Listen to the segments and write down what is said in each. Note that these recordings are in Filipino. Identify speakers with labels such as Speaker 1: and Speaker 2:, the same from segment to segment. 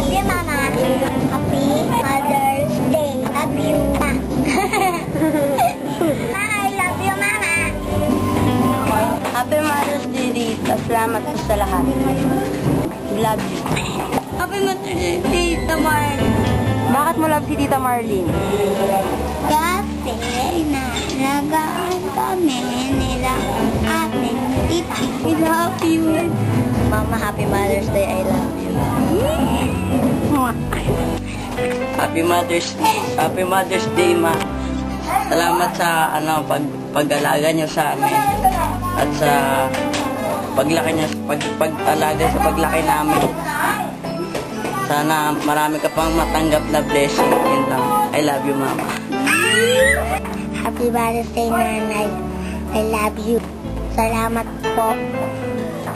Speaker 1: love you, Mama. Happy Mother's Day. Love you. Ma, I love you, Mama.
Speaker 2: Happy Mother's Day, Rita. Salamat po sa lahat. Love you. Happy Mother's Day, Tita Marlene. Bakit mo love si Tita Marlene?
Speaker 1: Kasi nagaan kami nila ating tita.
Speaker 2: I love you. Mama, Happy Mother's Day. I love you. Happy Mother's Day, Ma. Salamat sa pag-alaga niyo sa amin at sa paglaki niyo, pag-alaga sa paglaki namin. Sana marami ka pang matanggap na blessing. Yun lang. I love you, Mama.
Speaker 1: Happy Mother's Day, Nanay. I love you. Salamat po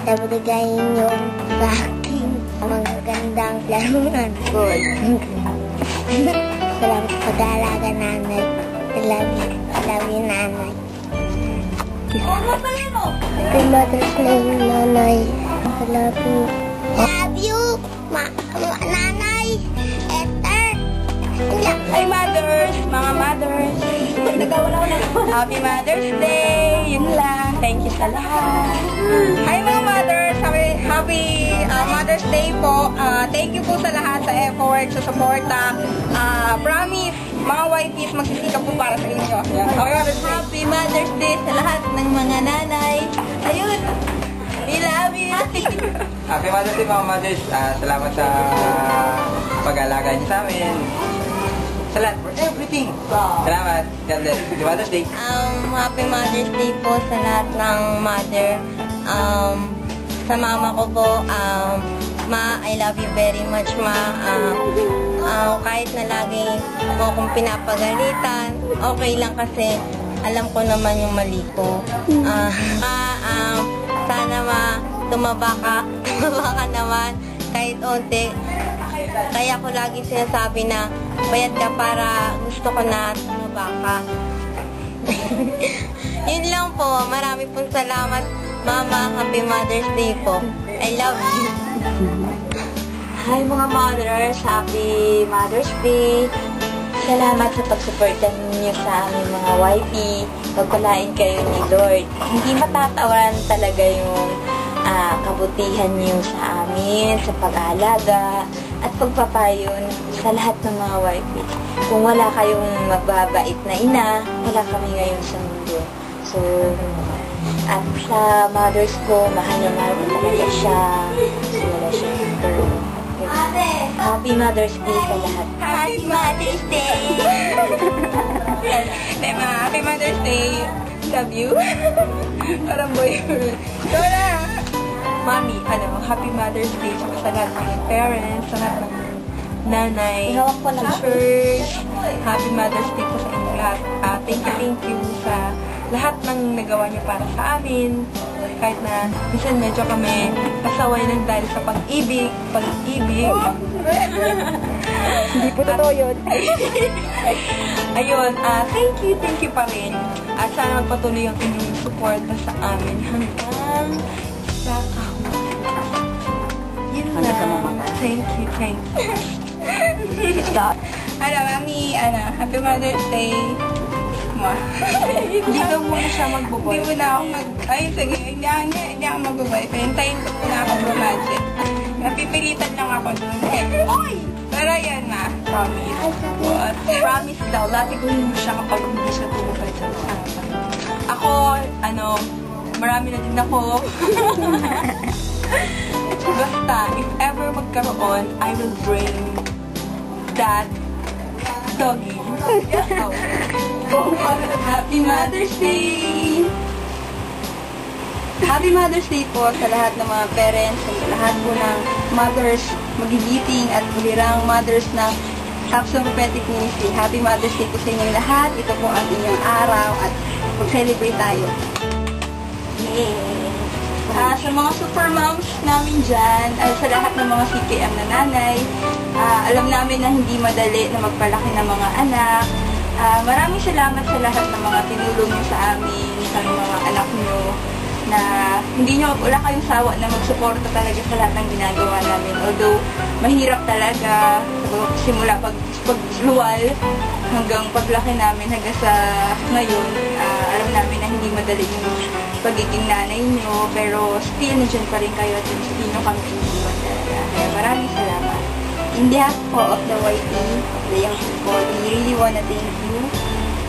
Speaker 1: sa binigay niyo sa akin magagandang laruan ko. Salamat sa pag-aalaga, Nanay. I love you. I love you, Nanay. Happy Mother's Day, Nanay. I love you. I love you, Nanay. Esther.
Speaker 2: Hi, mothers! Mga mothers! Happy Mother's Day! Yun lang. Thank you sa lahat.
Speaker 3: Hi mga mothers! Happy Mother's Day po. Thank you po sa lahat sa effort, sa suporta. Promise, mga wifeys, magsisikap po para sa inyo.
Speaker 2: Happy Mother's Day sa lahat ng mga nanay. Ayun! We love you!
Speaker 4: Happy Mother's Day, mga mothers. Salamat sa pag-alaga niyo sa amin. Sa lahat, for everything. Salamat. God bless. Happy Mother's Day.
Speaker 2: Happy Mother's Day po sa lahat ng mother. Sa mama ko po, Ma, I love you very much, Ma. Kahit na lagi mo akong pinapagalitan, okay lang kasi alam ko naman yung mali ko. Sana, Ma, tumaba ka naman kahit onte. Kaya ko lagi sinasabi na bayad ka para gusto ko na tumaba ka. Yun lang po. Marami pong salamat, Mama. Happy Mother's Day po. I love you. Hi mga mothers. Happy Mother's Day. Salamat sa pagsuportan ninyo sa aming mga wifey. Pagpalain kayo ni Lord. Hindi matatawaran talaga yung kabutihan niyo sa amin, sa pag-aalaga, at pagpapayon sa lahat ng mga wifey. Kung wala kayong magbabait na ina, wala kami ngayon sa mundo. So, at sa mothers ko, mahal na mahal ko talaga siya. So, wala siya ito. Happy Mother's Day sa lahat.
Speaker 1: Happy Mother's Day!
Speaker 3: Happy Mother's Day. Love you. Parang boyfriend. Ito na. Mami, Happy Mother's Day sa lahat ng parents, sa lahat ng nanay, sa church. Happy Mother's Day po sa inyo lahat. Thank you sa lahat ng nagawa niyo para sa amin. Kahit na minsan medyo kami kasaway ng dahil sa pag-ibig.
Speaker 2: Hindi po totoo yun.
Speaker 3: Ayun, thank you pa rin. At sana magpatuloy yung inyong suporta sa amin hanggang sa yun lang. Thank you. Mami, Happy Mother's Day.
Speaker 2: Hindi ka muna siya magbuboy.
Speaker 3: Hindi mo na ako sige, hindi ako magbuboy. Hintayin ko muna ako romantic. Napipilitan lang ako dun. Oy! Pero yan na, promise.
Speaker 2: Promise daw, latiguhin mo siya kapag hindi siya tumupad sa usapan.
Speaker 3: Ako, marami na din ako. Basta, if ever magkaroon, I will bring that doggy.
Speaker 2: Happy Mother's Day! Happy Mother's Day po sa lahat ng mga parents, sa lahat po ng mothers, magigiting at bulirang mothers ng Capsule Prophetic Ministry. Happy Mother's Day po sa inyong lahat. Ito po ang inyong araw at mag-celebrate tayo. Yay! Sa mga super moms namin dyan, sa lahat ng mga CPM na nanay, alam namin na hindi madali na magpalaki ng mga anak. Maraming salamat sa lahat ng mga tinulong niyo sa amin, sa mga anak niyo.
Speaker 3: na wala kayong sawa na magsuporta talaga sa lahat ng ginagawa namin. Although, mahirap talaga simula pagluwal hanggang paglaki namin hanggang sa ngayon. Alam namin na hindi madali yung pagiging nanay nyo, pero still nandiyan pa rin kayo at hindi nyo kami iniwan talaga. Kaya maraming salamat. In behalf po of the YP, of the young people, we really wanna thank you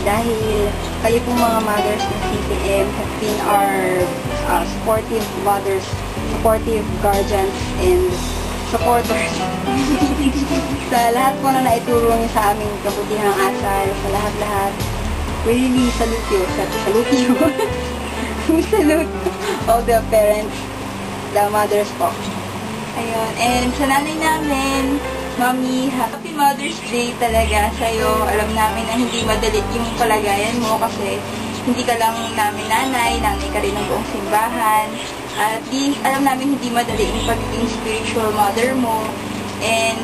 Speaker 3: dahil kayo pong mga mothers ng CPM have been our supportive mothers, supportive guardians, and supporters. Sa lahat po na naituro niyo sa aming kabutihang asal, sa lahat-lahat, we really salute you. Salute you. We salute all the parents, the mothers po. Ayun. And sa nanay namin, Mami, Happy Mother's Day talaga sa'yo. Alam namin na hindi madali yung kalagayan mo kasi hindi ka lang namin nanay ka rin ng buong simbahan. At alam namin hindi madali yung pagiging spiritual mother mo. And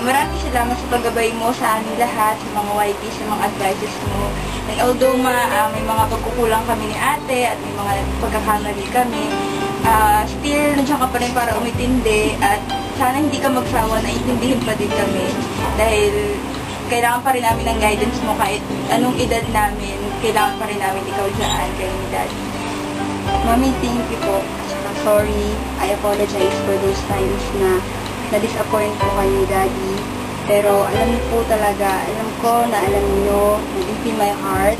Speaker 3: maraming salamat sa paggabay mo sa amin lahat, sa mga YP, sa mga advices mo. And although may mga pagkukulang kami ni ate at may mga pagkakamali kami, still nandiyan ka pa rin para umitindi at sana hindi ka magsawa na intindihin pa din kami dahil kailangan pa rin namin ng guidance mo kahit anong edad namin, kailangan pa rin namin ikaw dyan, kayo ni Daddy. Mami, thank you po. Sorry, I apologize for those times na na-disappoint po kayo ni Daddy. Pero alam niyo po talaga, alam ko na alam niyo, deep in my heart,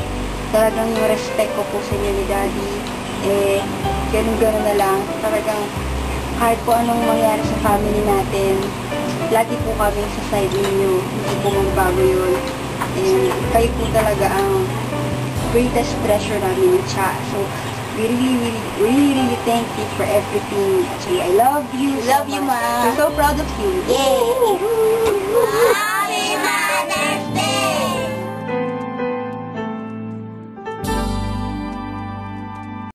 Speaker 3: talagang yung respect ko po sa inyo ni Daddy, ganun-ganun na lang. Talagang kahit po anong mangyari sa family natin, lagi po kami sa side ninyo. Hindi po magbago yun. And kayo po talaga ang greatest treasure namin ni Cha. So, we really thank you for everything. Actually, I love you.
Speaker 2: Love you, Ma.
Speaker 3: We're so proud of you.
Speaker 2: Yay!